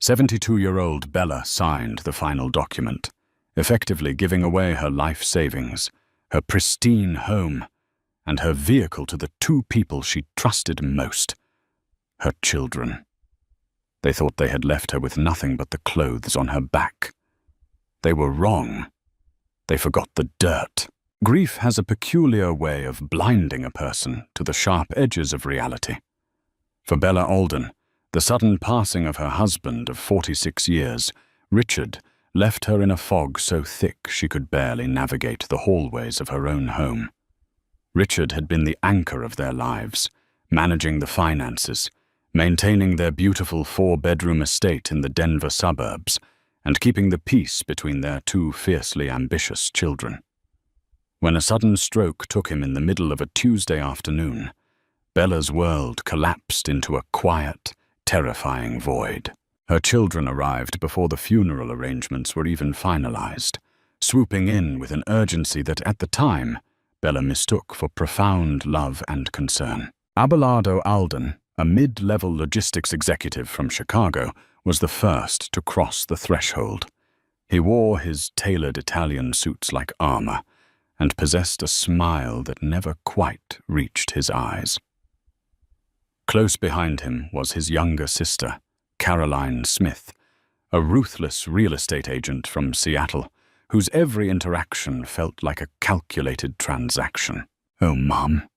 72-year-old Bella signed the final document, effectively giving away her life savings, her pristine home, and her vehicle to the two people she trusted most, her children. They thought they had left her with nothing but the clothes on her back. They were wrong. They forgot the dirt. Grief has a peculiar way of blinding a person to the sharp edges of reality. For Bella Alden, the sudden passing of her husband of 46 years, Richard, left her in a fog so thick she could barely navigate the hallways of her own home. Richard had been the anchor of their lives, managing the finances, maintaining their beautiful 4-bedroom estate in the Denver suburbs, and keeping the peace between their two fiercely ambitious children. When a sudden stroke took him in the middle of a Tuesday afternoon, Bella's world collapsed into a quiet, terrifying void. Her children arrived before the funeral arrangements were even finalized, swooping in with an urgency that, at the time, Bella mistook for profound love and concern. Abelardo Alden, a mid-level logistics executive from Chicago, was the first to cross the threshold. He wore his tailored Italian suits like armor, and possessed a smile that never quite reached his eyes. Close behind him was his younger sister, Caroline Smith, a ruthless real estate agent from Seattle, whose every interaction felt like a calculated transaction. "Oh, Mom,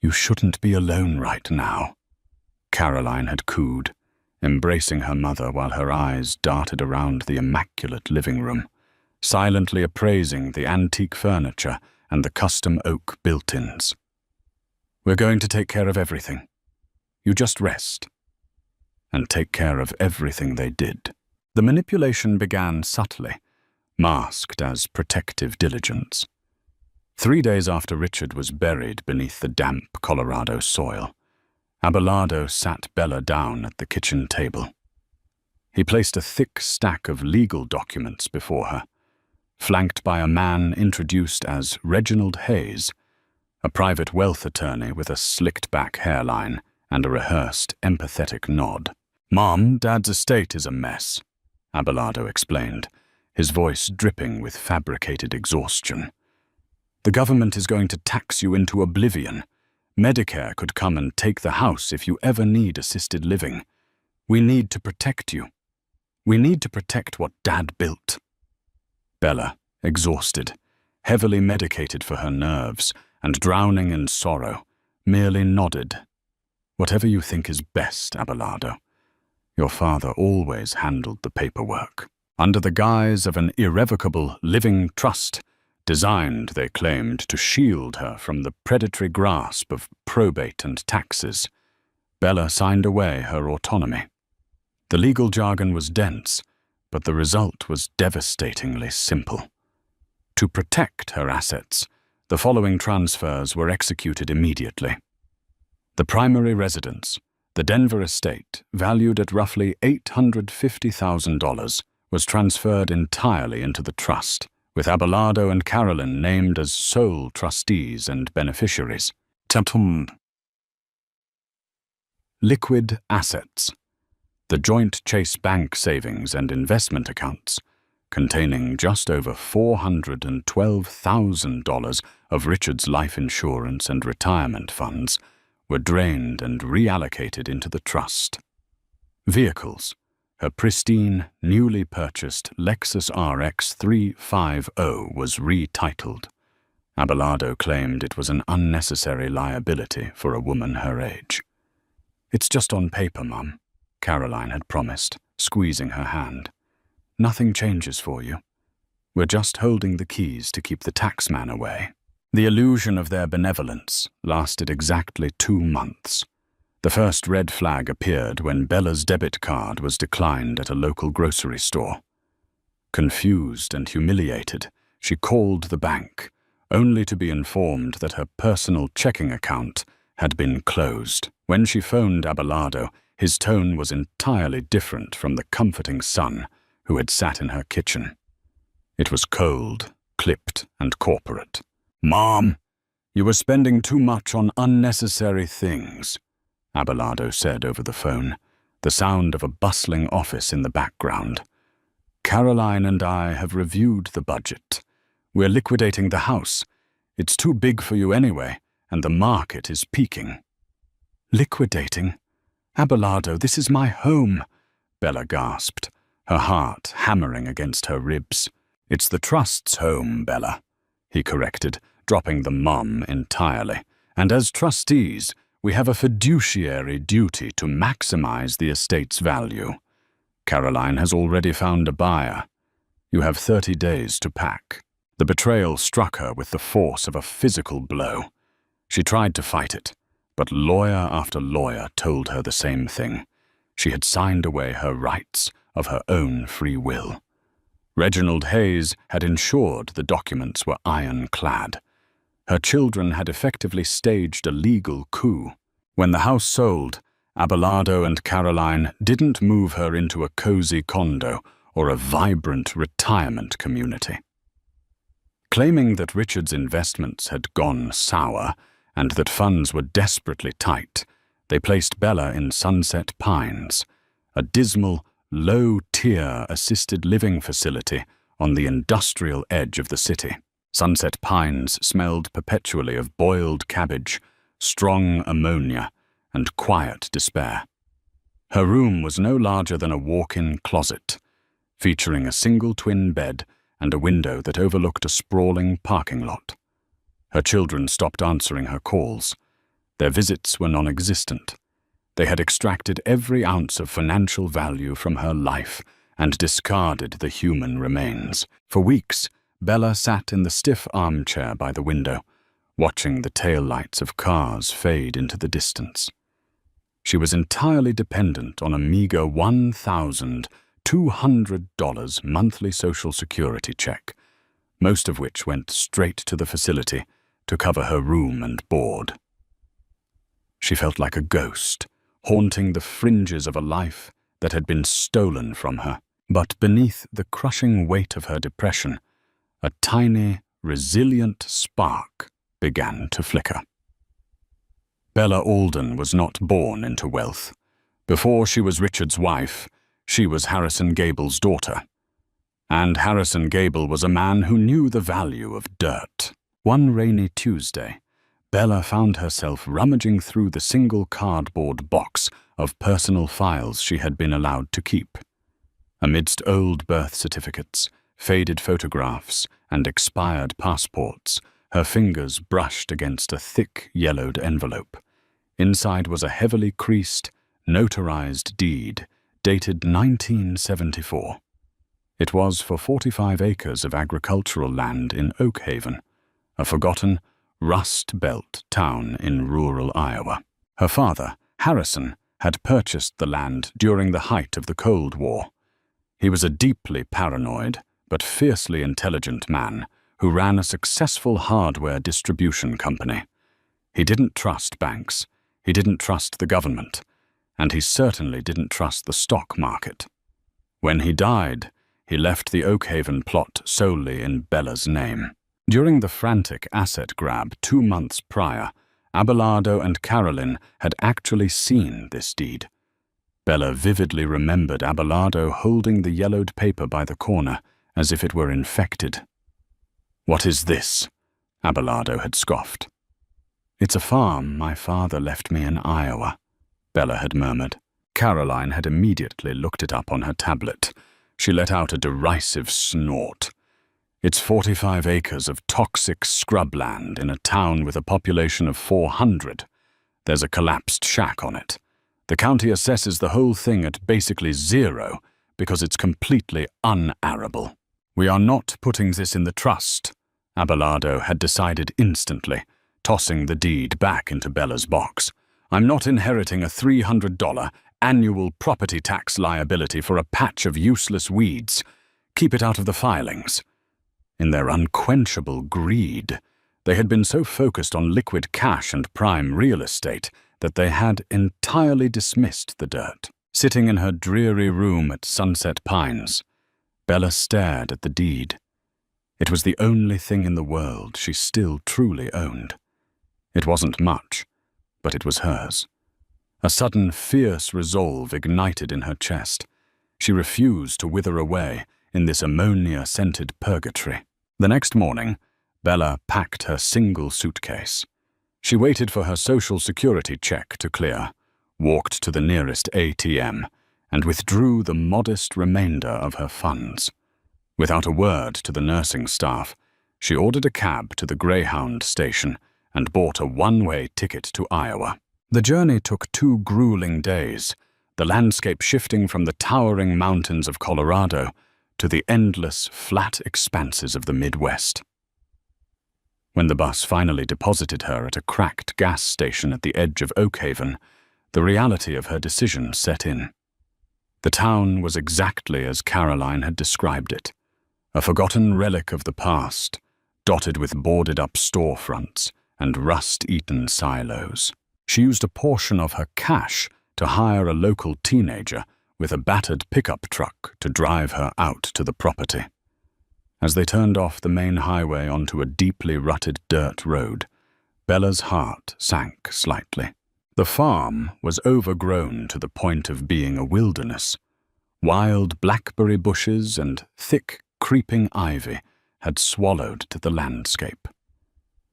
you shouldn't be alone right now," Caroline had cooed, embracing her mother while her eyes darted around the immaculate living room, silently appraising the antique furniture and the custom oak built-ins. "We're going to take care of everything. You just rest." And take care of everything they did. The manipulation began subtly, masked as protective diligence. 3 days after Richard was buried beneath the damp Colorado soil, Abelardo sat Bella down at the kitchen table. He placed a thick stack of legal documents before her, flanked by a man introduced as Reginald Hayes, a private wealth attorney with a slicked-back hairline and a rehearsed, empathetic nod. "Mom, Dad's estate is a mess," Abelardo explained, his voice dripping with fabricated exhaustion. "The government is going to tax you into oblivion. Medicare could come and take the house if you ever need assisted living. We need to protect you. We need to protect what Dad built." Bella, exhausted, heavily medicated for her nerves, and drowning in sorrow, merely nodded. "Whatever you think is best, Abelardo. Your father always handled the paperwork." Under the guise of an irrevocable living trust, designed, they claimed, to shield her from the predatory grasp of probate and taxes, Bella signed away her autonomy. The legal jargon was dense, but the result was devastatingly simple. To protect her assets, the following transfers were executed immediately. The primary residence, the Denver estate, valued at roughly $850,000, was transferred entirely into the trust, with Abelardo and Carolyn named as sole trustees and beneficiaries. Liquid assets. The joint Chase Bank savings and investment accounts, containing just over $412,000 of Richard's life insurance and retirement funds, were drained and reallocated into the trust. Vehicles. Her pristine, newly purchased Lexus RX 350 was retitled. Abelardo claimed it was an unnecessary liability for a woman her age. "It's just on paper, Mum," Caroline had promised, squeezing her hand. "Nothing changes for you. We're just holding the keys to keep the taxman away." The illusion of their benevolence lasted exactly 2 months. The first red flag appeared when Bella's debit card was declined at a local grocery store. Confused and humiliated, she called the bank, only to be informed that her personal checking account had been closed. When she phoned Abelardo, his tone was entirely different from the comforting son who had sat in her kitchen. It was cold, clipped, and corporate. "Mom, you were spending too much on unnecessary things," Abelardo said over the phone, the sound of a bustling office in the background. "Caroline and I have reviewed the budget. We're liquidating the house. It's too big for you anyway, and the market is peaking." "Liquidating? Abelardo, this is my home," Bella gasped, her heart hammering against her ribs. "It's the trust's home, Bella," he corrected, dropping the mom entirely. "And as trustees, we have a fiduciary duty to maximize the estate's value. Caroline has already found a buyer. You have 30 days to pack." The betrayal struck her with the force of a physical blow. She tried to fight it, but lawyer after lawyer told her the same thing. She had signed away her rights of her own free will. Reginald Hayes had ensured the documents were ironclad. Her children had effectively staged a legal coup. When the house sold, Abelardo and Caroline didn't move her into a cozy condo or a vibrant retirement community. Claiming that Richard's investments had gone sour and that funds were desperately tight, they placed Bella in Sunset Pines, a dismal, low-tier assisted living facility on the industrial edge of the city. Sunset Pines smelled perpetually of boiled cabbage, strong ammonia, and quiet despair. Her room was no larger than a walk-in closet, featuring a single twin bed and a window that overlooked a sprawling parking lot. Her children stopped answering her calls. Their visits were non-existent. They had extracted every ounce of financial value from her life and discarded the human remains. For weeks, Bella sat in the stiff armchair by the window, watching the taillights of cars fade into the distance. She was entirely dependent on a meager $1,200 monthly Social Security check, most of which went straight to the facility to cover her room and board. She felt like a ghost, haunting the fringes of a life that had been stolen from her. But beneath the crushing weight of her depression, a tiny, resilient spark began to flicker. Bella Alden was not born into wealth. Before she was Richard's wife, she was Harrison Gable's daughter. And Harrison Gable was a man who knew the value of dirt. One rainy Tuesday, Bella found herself rummaging through the single cardboard box of personal files she had been allowed to keep. Amidst old birth certificates, faded photographs, and expired passports, her fingers brushed against a thick, yellowed envelope. Inside was a heavily creased, notarized deed dated 1974. It was for 45 acres of agricultural land in Oak Haven, a forgotten, rust-belt town in rural Iowa. Her father, Harrison, had purchased the land during the height of the Cold War. He was a deeply paranoid but fiercely intelligent man who ran a successful hardware distribution company. He didn't trust banks, he didn't trust the government, and he certainly didn't trust the stock market. When he died, he left the Oak Haven plot solely in Bella's name. During the frantic asset grab 2 months prior, Abelardo and Caroline had actually seen this deed. Bella vividly remembered Abelardo holding the yellowed paper by the corner as if it were infected. "What is this?" Abelardo had scoffed. "It's a farm my father left me in Iowa," Bella had murmured. Caroline had immediately looked it up on her tablet. She let out a derisive snort. "It's 45 acres of toxic scrubland in a town with a population of 400. There's a collapsed shack on it. The county assesses the whole thing at basically 0 because it's completely un-arable. We are not putting this in the trust," Abelardo had decided instantly, tossing the deed back into Bella's box. "I'm not inheriting a $300 annual property tax liability for a patch of useless weeds. Keep it out of the filings." In their unquenchable greed, they had been so focused on liquid cash and prime real estate that they had entirely dismissed the dirt. Sitting in her dreary room at Sunset Pines, Bella stared at the deed. It was the only thing in the world she still truly owned. It wasn't much, but it was hers. A sudden, fierce resolve ignited in her chest. She refused to wither away in this ammonia-scented purgatory. The next morning, Bella packed her single suitcase. She waited for her social security check to clear, walked to the nearest ATM, and withdrew the modest remainder of her funds. Without a word to the nursing staff, she ordered a cab to the Greyhound station and bought a one-way ticket to Iowa. The journey took 2 grueling days, the landscape shifting from the towering mountains of Colorado to the endless, flat expanses of the Midwest. When the bus finally deposited her at a cracked gas station at the edge of Oakhaven, the reality of her decision set in. The town was exactly as Caroline had described it, a forgotten relic of the past, dotted with boarded-up storefronts and rust-eaten silos. She used a portion of her cash to hire a local teenager with a battered pickup truck to drive her out to the property. As they turned off the main highway onto a deeply rutted dirt road, Bella's heart sank slightly. The farm was overgrown to the point of being a wilderness. Wild blackberry bushes and thick, creeping ivy had swallowed to the landscape.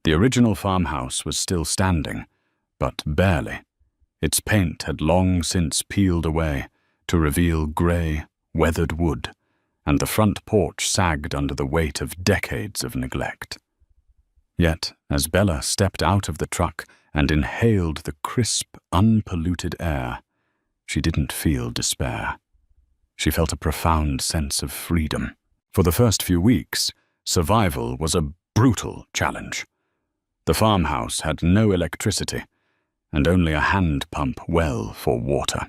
The original farmhouse was still standing, but barely. Its paint had long since peeled away to reveal grey, weathered wood, and the front porch sagged under the weight of decades of neglect. Yet, as Bella stepped out of the truck and inhaled the crisp, unpolluted air, she didn't feel despair. She felt a profound sense of freedom. For the first few weeks, survival was a brutal challenge. The farmhouse had no electricity, and only a hand pump well for water.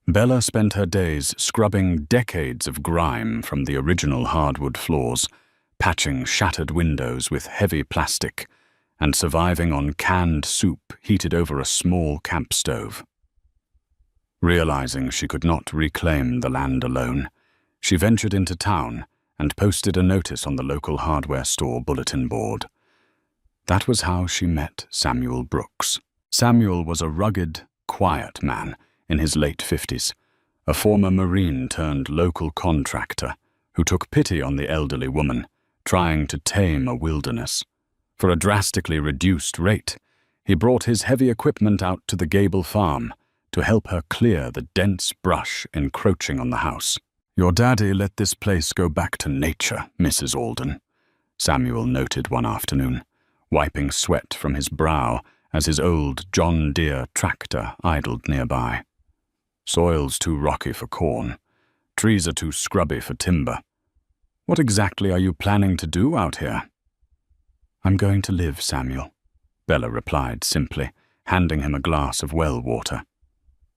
Bella spent her days scrubbing decades of grime from the original hardwood floors, patching shattered windows with heavy plastic, and surviving on canned soup heated over a small camp stove. Realizing she could not reclaim the land alone, she ventured into town and posted a notice on the local hardware store bulletin board. That was how she met Samuel Brooks. Samuel was a rugged, quiet man in his late 50s, a former Marine turned local contractor who took pity on the elderly woman, trying to tame a wilderness. For a drastically reduced rate, he brought his heavy equipment out to the Gable farm to help her clear the dense brush encroaching on the house. "Your daddy let this place go back to nature, Mrs. Alden," Samuel noted one afternoon, wiping sweat from his brow as his old John Deere tractor idled nearby. "Soil's too rocky for corn. Trees are too scrubby for timber. What exactly are you planning to do out here?" "I'm going to live, Samuel," Bella replied simply, handing him a glass of well water.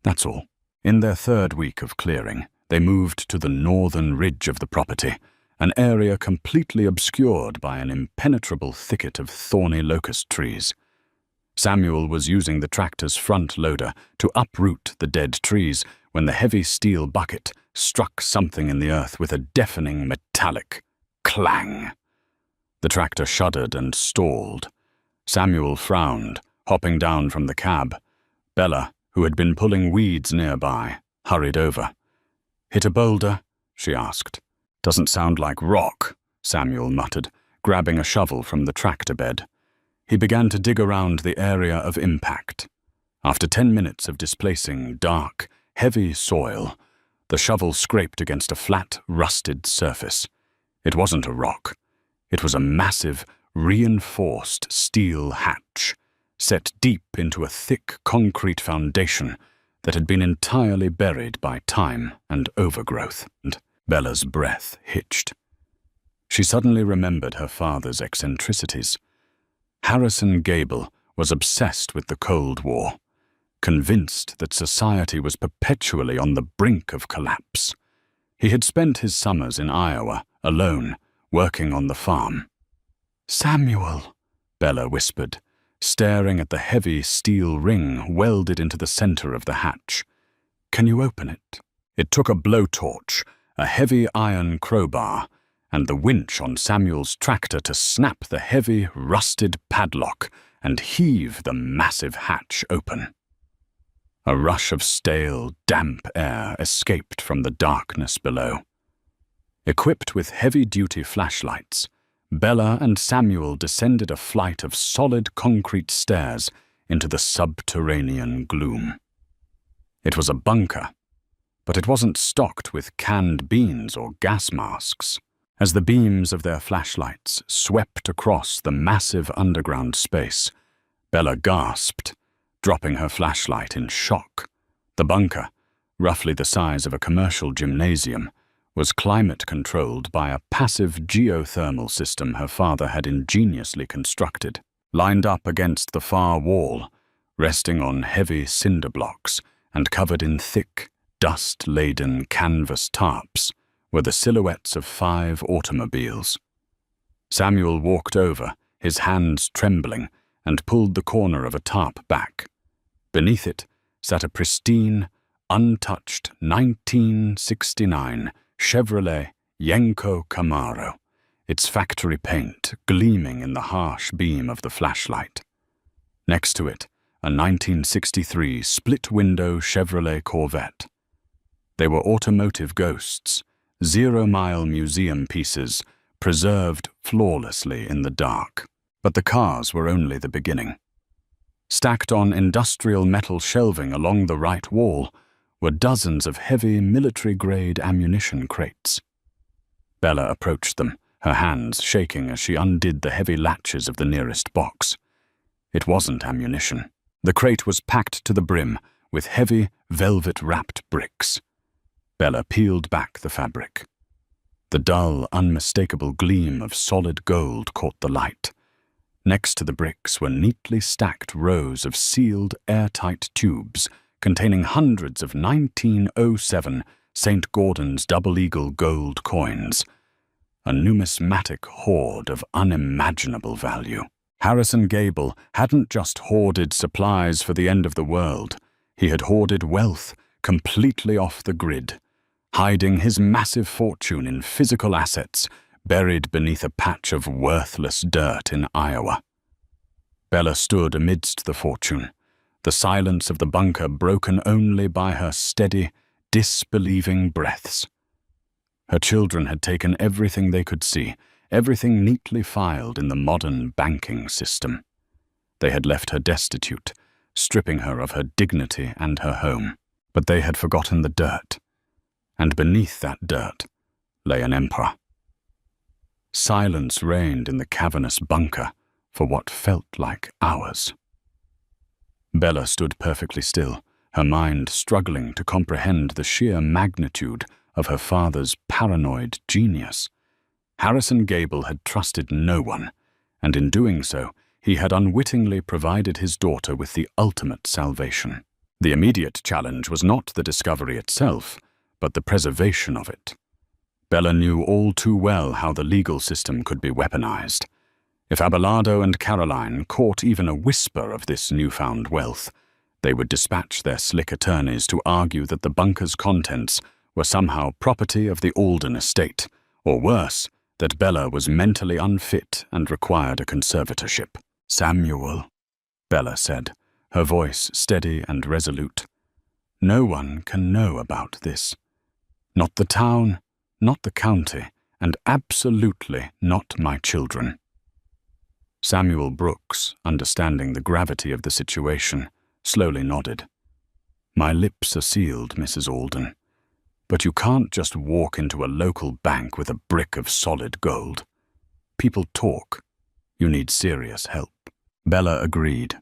That's all. In their 3rd week of clearing, they moved to the northern ridge of the property, an area completely obscured by an impenetrable thicket of thorny locust trees. Samuel was using the tractor's front loader to uproot the dead trees when the heavy steel bucket struck something in the earth with a deafening metallic clang. The tractor shuddered and stalled. Samuel frowned, hopping down from the cab. Bella, who had been pulling weeds nearby, hurried over. "Hit a boulder?" she asked. "Doesn't sound like rock," Samuel muttered, grabbing a shovel from the tractor bed. He began to dig around the area of impact. After 10 minutes of displacing dark, heavy soil, the shovel scraped against a flat, rusted surface. It wasn't a rock. It was a massive, reinforced steel hatch, set deep into a thick concrete foundation that had been entirely buried by time and overgrowth. And Bella's breath hitched. She suddenly remembered her father's eccentricities. Harrison Gable was obsessed with the Cold War, convinced that society was perpetually on the brink of collapse. He had spent his summers in Iowa, alone, working on the farm. "Samuel," Bella whispered, staring at the heavy steel ring welded into the center of the hatch. "Can you open it?" It took a blowtorch, a heavy iron crowbar, and the winch on Samuel's tractor to snap the heavy, rusted padlock and heave the massive hatch open. A rush of stale, damp air escaped from the darkness below. Equipped with heavy-duty flashlights, Bella and Samuel descended a flight of solid concrete stairs into the subterranean gloom. It was a bunker, but it wasn't stocked with canned beans or gas masks. As the beams of their flashlights swept across the massive underground space, Bella gasped, dropping her flashlight in shock. The bunker, roughly the size of a commercial gymnasium, was climate-controlled by a passive geothermal system her father had ingeniously constructed. Lined up against the far wall, resting on heavy cinder blocks and covered in thick, dust-laden canvas tarps, were the silhouettes of 5 automobiles. Samuel walked over, his hands trembling, and pulled the corner of a tarp back. Beneath it sat a pristine, untouched 1969 Chevrolet Yenko Camaro, its factory paint gleaming in the harsh beam of the flashlight. Next to it, a 1963 split-window Chevrolet Corvette. They were automotive ghosts, 0-mile museum pieces preserved flawlessly in the dark. But the cars were only the beginning. Stacked on industrial metal shelving along the right wall were dozens of heavy military-grade ammunition crates. Bella approached them, her hands shaking as she undid the heavy latches of the nearest box. It wasn't ammunition. The crate was packed to the brim with heavy, velvet-wrapped bricks. Bella peeled back the fabric. The dull, unmistakable gleam of solid gold caught the light. Next to the bricks were neatly stacked rows of sealed, airtight tubes containing hundreds of 1907 St. Gordon's Double Eagle gold coins, a numismatic hoard of unimaginable value. Harrison Gable hadn't just hoarded supplies for the end of the world. He had hoarded wealth completely off the grid, hiding his massive fortune in physical assets buried beneath a patch of worthless dirt in Iowa. Bella stood amidst the fortune, the silence of the bunker broken only by her steady, disbelieving breaths. Her children had taken everything they could see, everything neatly filed in the modern banking system. They had left her destitute, stripping her of her dignity and her home. But they had forgotten the dirt, and beneath that dirt lay an emperor. Silence reigned in the cavernous bunker for what felt like hours. Bella stood perfectly still, her mind struggling to comprehend the sheer magnitude of her father's paranoid genius. Harrison Gable had trusted no one, and in doing so, he had unwittingly provided his daughter with the ultimate salvation. The immediate challenge was not the discovery itself, but the preservation of it. Bella knew all too well how the legal system could be weaponized. If Abelardo and Caroline caught even a whisper of this newfound wealth, they would dispatch their slick attorneys to argue that the bunker's contents were somehow property of the Alden estate, or worse, that Bella was mentally unfit and required a conservatorship. "Samuel," Bella said, her voice steady and resolute. "No one can know about this. Not the town, not the county, and absolutely not my children." Samuel Brooks, understanding the gravity of the situation, slowly nodded. "My lips are sealed, Mrs. Alden. But you can't just walk into a local bank with a brick of solid gold. People talk. You need serious help." Bella agreed.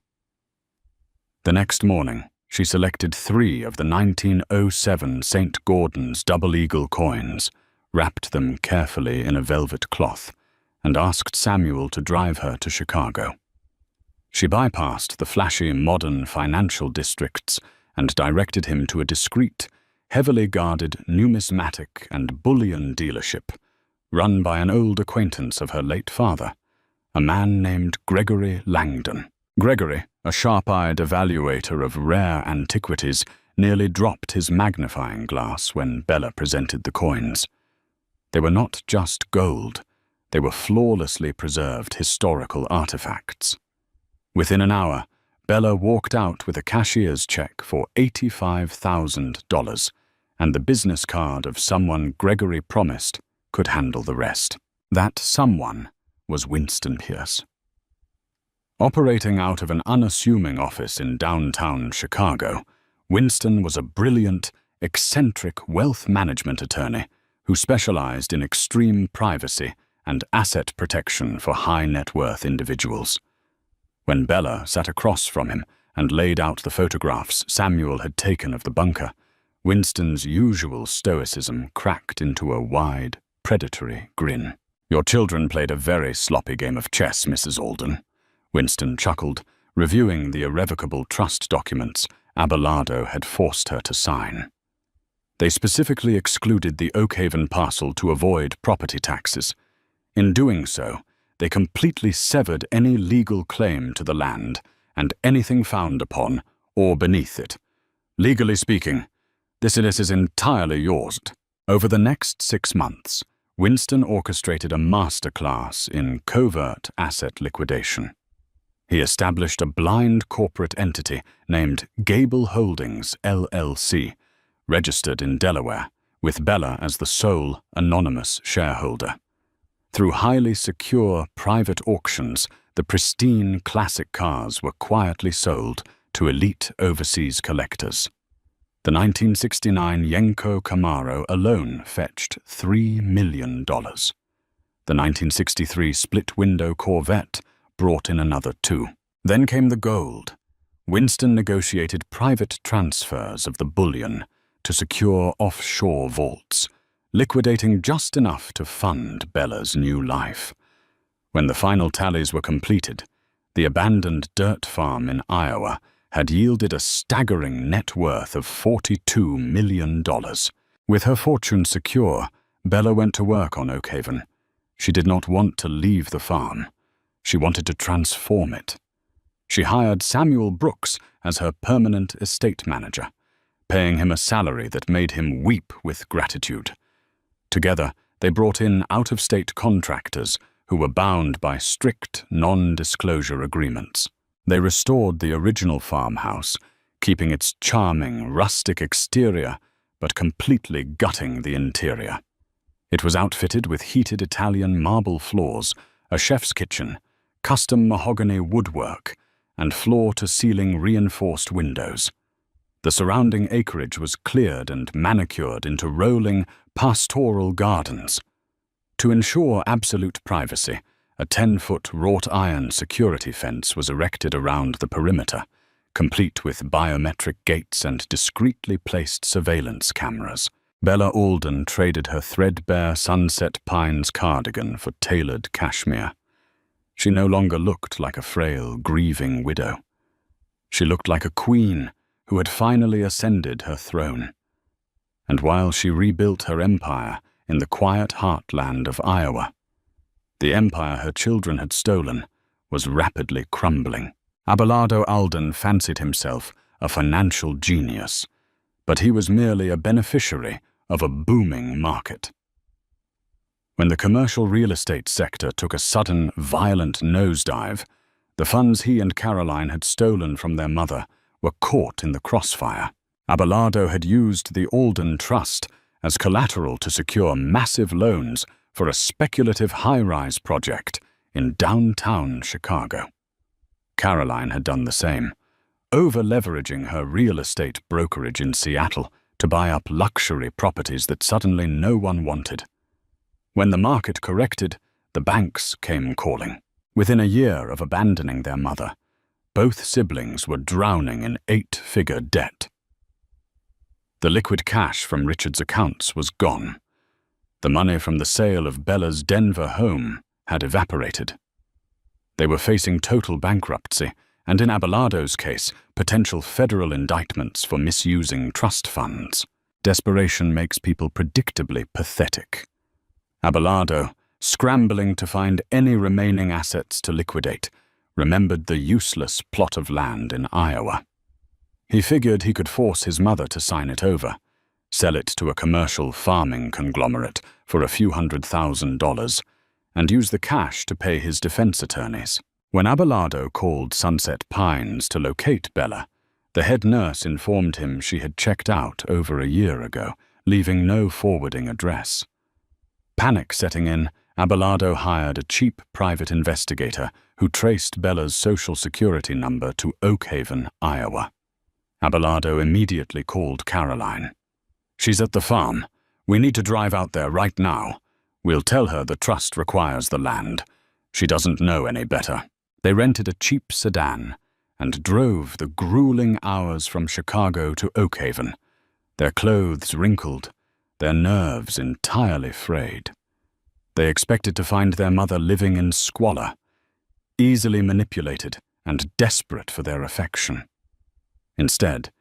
The next morning, she selected 3 of the 1907 St. Gordon's Double Eagle coins, wrapped them carefully in a velvet cloth, and asked Samuel to drive her to Chicago. She bypassed the flashy modern financial districts and directed him to a discreet, heavily guarded numismatic and bullion dealership run by an old acquaintance of her late father, a man named Gregory Langdon. Gregory, a sharp-eyed evaluator of rare antiquities, nearly dropped his magnifying glass when Bella presented the coins. They were not just gold. They were flawlessly preserved historical artifacts. Within an hour, Bella walked out with a cashier's check for $85,000, and the business card of someone Gregory promised could handle the rest. That someone was Winston Pierce. Operating out of an unassuming office in downtown Chicago, Winston was a brilliant, eccentric wealth management attorney who specialized in extreme privacy and asset protection for high-net-worth individuals. When Bella sat across from him and laid out the photographs Samuel had taken of the bunker, Winston's usual stoicism cracked into a wide, predatory grin. "Your children played a very sloppy game of chess, Mrs. Alden," Winston chuckled, reviewing the irrevocable trust documents Abelardo had forced her to sign. They specifically excluded the Oakhaven parcel to avoid property taxes. In doing so, they completely severed any legal claim to the land and anything found upon or beneath it. Legally speaking, this is entirely yours. Over the next 6 months, Winston orchestrated a masterclass in covert asset liquidation. He established a blind corporate entity named Gable Holdings, LLC, registered in Delaware, with Bella as the sole anonymous shareholder. Through highly secure private auctions, the pristine classic cars were quietly sold to elite overseas collectors. The 1969 Yenko Camaro alone fetched $3 million. The 1963 split-window Corvette brought in another $2 million. Then came the gold. Winston negotiated private transfers of the bullion to secure offshore vaults, liquidating just enough to fund Bella's new life. When the final tallies were completed, the abandoned dirt farm in Iowa had yielded a staggering net worth of $42 million. With her fortune secure, Bella went to work on Oakhaven. She did not want to leave the farm. She wanted to transform it. She hired Samuel Brooks as her permanent estate manager, paying him a salary that made him weep with gratitude. Together, they brought in out-of-state contractors who were bound by strict non-disclosure agreements. They restored the original farmhouse, keeping its charming, rustic exterior, but completely gutting the interior. It was outfitted with heated Italian marble floors, a chef's kitchen, custom mahogany woodwork, and floor-to-ceiling reinforced windows. The surrounding acreage was cleared and manicured into rolling, pastoral gardens. To ensure absolute privacy, a 10-foot wrought-iron security fence was erected around the perimeter, complete with biometric gates and discreetly placed surveillance cameras. Bella Alden traded her threadbare Sunset Pines cardigan for tailored cashmere. She no longer looked like a frail, grieving widow. She looked like a queen who had finally ascended her throne. And while she rebuilt her empire in the quiet heartland of Iowa, the empire her children had stolen was rapidly crumbling. Abelardo Alden fancied himself a financial genius, but he was merely a beneficiary of a booming market. When the commercial real estate sector took a sudden, violent nosedive, the funds he and Caroline had stolen from their mother were caught in the crossfire. Abelardo had used the Alden Trust as collateral to secure massive loans for a speculative high-rise project in downtown Chicago. Caroline had done the same, over-leveraging her real estate brokerage in Seattle to buy up luxury properties that suddenly no one wanted. When the market corrected, the banks came calling. Within a year of abandoning their mother, both siblings were drowning in 8-figure debt. The liquid cash from Richard's accounts was gone. The money from the sale of Bella's Denver home had evaporated. They were facing total bankruptcy, and in Abelardo's case, potential federal indictments for misusing trust funds. Desperation makes people predictably pathetic. Abelardo, scrambling to find any remaining assets to liquidate, remembered the useless plot of land in Iowa. He figured he could force his mother to sign it over, sell it to a commercial farming conglomerate for a few $100,000, and use the cash to pay his defense attorneys. When Abelardo called Sunset Pines to locate Bella, the head nurse informed him she had checked out over a year ago, leaving no forwarding address. Panic setting in, Abelardo hired a cheap private investigator who traced Bella's social security number to Oakhaven, Iowa. Abelardo immediately called Caroline. "She's at the farm. We need to drive out there right now. We'll tell her the trust requires the land. She doesn't know any better." They rented a cheap sedan and drove the grueling hours from Chicago to Oakhaven, their clothes wrinkled, their nerves entirely frayed. They expected to find their mother living in squalor, easily manipulated and desperate for their affection. Instead,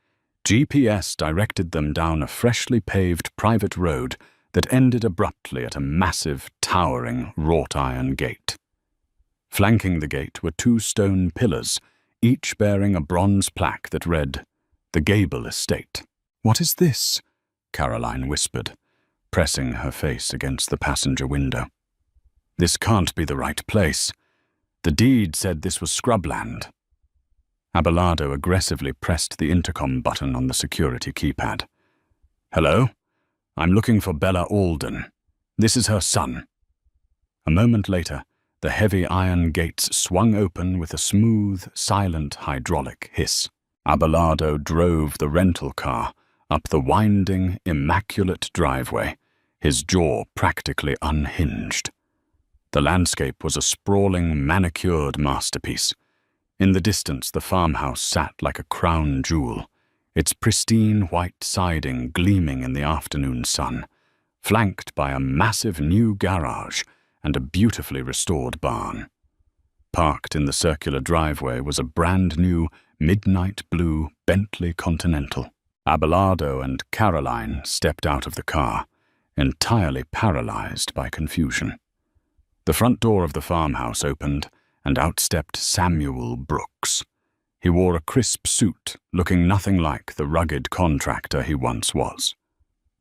GPS directed them down a freshly paved private road that ended abruptly at a massive, towering wrought-iron gate. Flanking the gate were 2 stone pillars, each bearing a bronze plaque that read, "The Gable Estate." "What is this?" Caroline whispered, pressing her face against the passenger window. "This can't be the right place. The deed said this was scrubland." Abelardo aggressively pressed the intercom button on the security keypad. "Hello? I'm looking for Bella Alden. This is her son." A moment later, the heavy iron gates swung open with a smooth, silent hydraulic hiss. Abelardo drove the rental car up the winding, immaculate driveway, his jaw practically unhinged. The landscape was a sprawling, manicured masterpiece. In the distance, the farmhouse sat like a crown jewel, its pristine white siding gleaming in the afternoon sun, flanked by a massive new garage and a beautifully restored barn. Parked in the circular driveway was a brand-new, midnight blue Bentley Continental. Abelardo and Caroline stepped out of the car, entirely paralyzed by confusion. The front door of the farmhouse opened, and out stepped Samuel Brooks. He wore a crisp suit, looking nothing like the rugged contractor he once was.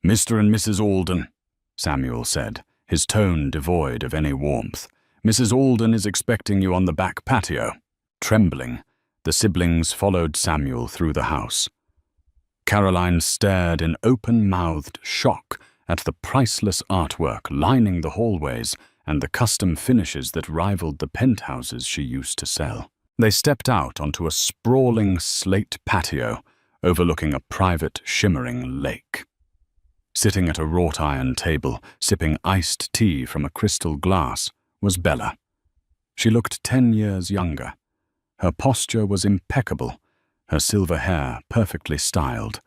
"Mr. and Mrs. Alden," Samuel said, his tone devoid of any warmth. "Mrs. Alden is expecting you on the back patio." Trembling, the siblings followed Samuel through the house. Caroline stared in open-mouthed shock at the priceless artwork lining the hallways and the custom finishes that rivaled the penthouses she used to sell. They stepped out onto a sprawling slate patio overlooking a private, shimmering lake. Sitting at a wrought-iron table, sipping iced tea from a crystal glass, was Bella. She looked 10 years younger. Her posture was impeccable, her silver hair perfectly styled,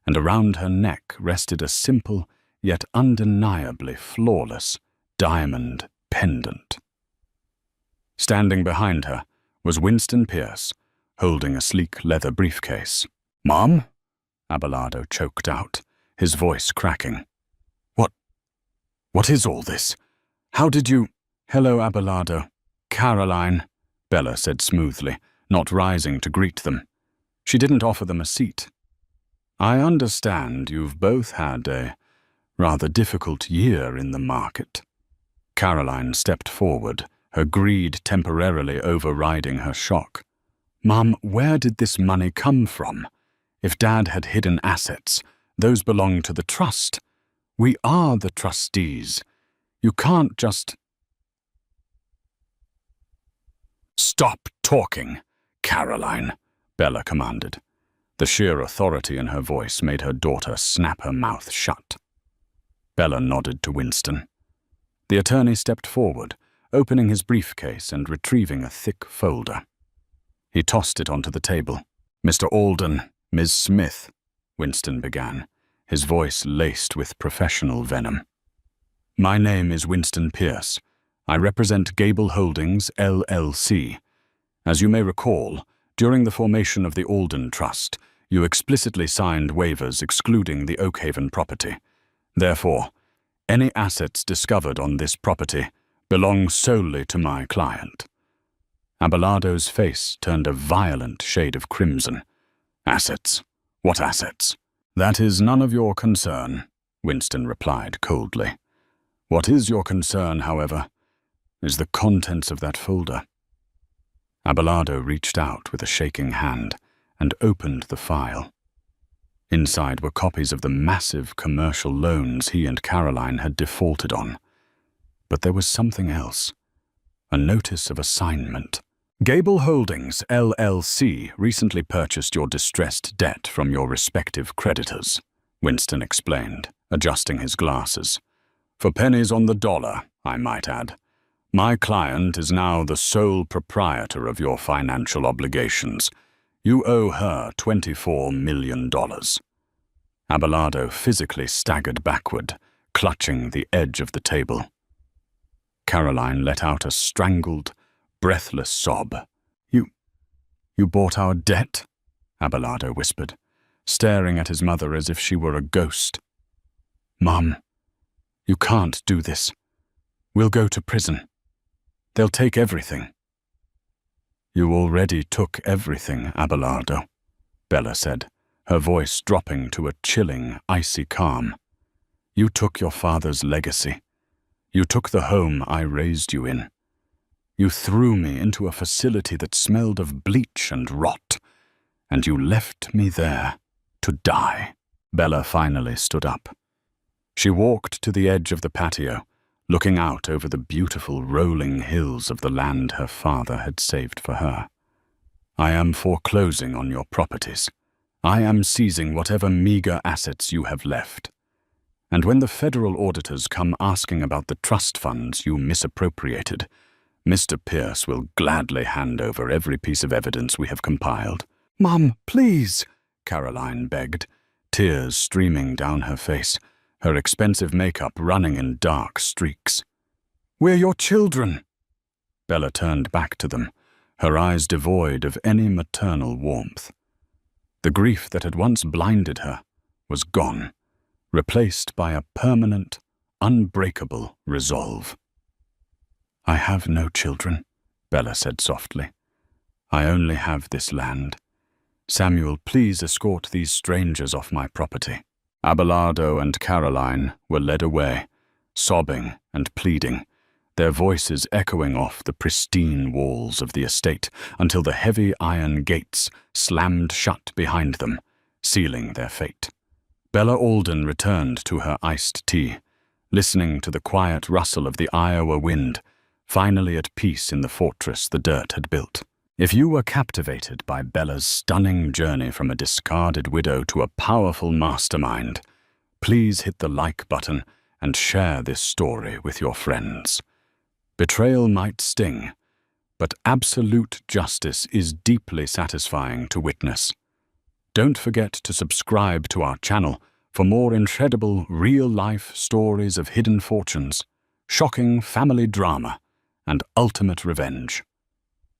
and around her neck rested a simple, yet undeniably flawless, diamond pendant. Standing behind her was Winston Pierce, holding a sleek leather briefcase. "Mom?" Abelardo choked out, his voice cracking. What is all this? How did you—" "Hello, Abelardo." "Caroline," Bella said smoothly, not rising to greet them. She didn't offer them a seat. "I understand you've both had a rather difficult year in the market." Caroline stepped forward, her greed temporarily overriding her shock. "Mum, where did this money come from? If Dad had hidden assets, those belong to the trust. We are the trustees. You can't just—" "Stop talking, Caroline," Bella commanded. The sheer authority in her voice made her daughter snap her mouth shut. Bella nodded to Winston. The attorney stepped forward, opening his briefcase and retrieving a thick folder. He tossed it onto the table. "Mr. Alden, Ms. Smith," Winston began, his voice laced with professional venom. "My name is Winston Pierce. I represent Gable Holdings, LLC. As you may recall, during the formation of the Alden Trust, you explicitly signed waivers excluding the Oakhaven property. Therefore, any assets discovered on this property belong solely to my client." Abelardo's face turned a violent shade of crimson. "Assets? What assets?" "That is none of your concern," Winston replied coldly. "What is your concern, however, is the contents of that folder." Abelardo reached out with a shaking hand and opened the file. Inside were copies of the massive commercial loans he and Caroline had defaulted on. But there was something else. A notice of assignment. Gable Holdings, LLC, recently purchased your distressed debt from your respective creditors, Winston explained, adjusting his glasses. For pennies on the dollar, I might add. My client is now the sole proprietor of your financial obligations. You owe her $24 million. Abelardo physically staggered backward, clutching the edge of the table. Caroline let out a strangled, breathless sob. You bought our debt? Abelardo whispered, staring at his mother as if she were a ghost. Mum, you can't do this. We'll go to prison. They'll take everything. You already took everything, Abelardo, Bella said, her voice dropping to a chilling, icy calm. You took your father's legacy. You took the home I raised you in. You threw me into a facility that smelled of bleach and rot, and you left me there to die. Bella finally stood up. She walked to the edge of the patio, looking out over the beautiful rolling hills of the land her father had saved for her. I am foreclosing on your properties. I am seizing whatever meager assets you have left. And when the federal auditors come asking about the trust funds you misappropriated, Mr. Pierce will gladly hand over every piece of evidence we have compiled. Mum, please, Caroline begged, tears streaming down her face, her expensive makeup running in dark streaks. We're your children. Bella turned back to them, her eyes devoid of any maternal warmth. The grief that had once blinded her was gone, replaced by a permanent, unbreakable resolve. I have no children, Bella said softly. I only have this land. Samuel, please escort these strangers off my property. Abelardo and Caroline were led away, sobbing and pleading, their voices echoing off the pristine walls of the estate until the heavy iron gates slammed shut behind them, sealing their fate. Bella Alden returned to her iced tea, listening to the quiet rustle of the Iowa wind, finally at peace in the fortress the dirt had built. If you were captivated by Bella's stunning journey from a discarded widow to a powerful mastermind, please hit the like button and share this story with your friends. Betrayal might sting, but absolute justice is deeply satisfying to witness. Don't forget to subscribe to our channel for more incredible real-life stories of hidden fortunes, shocking family drama, and ultimate revenge.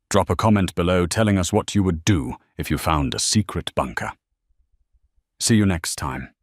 Drop a comment below telling us what you would do if you found a secret bunker. See you next time.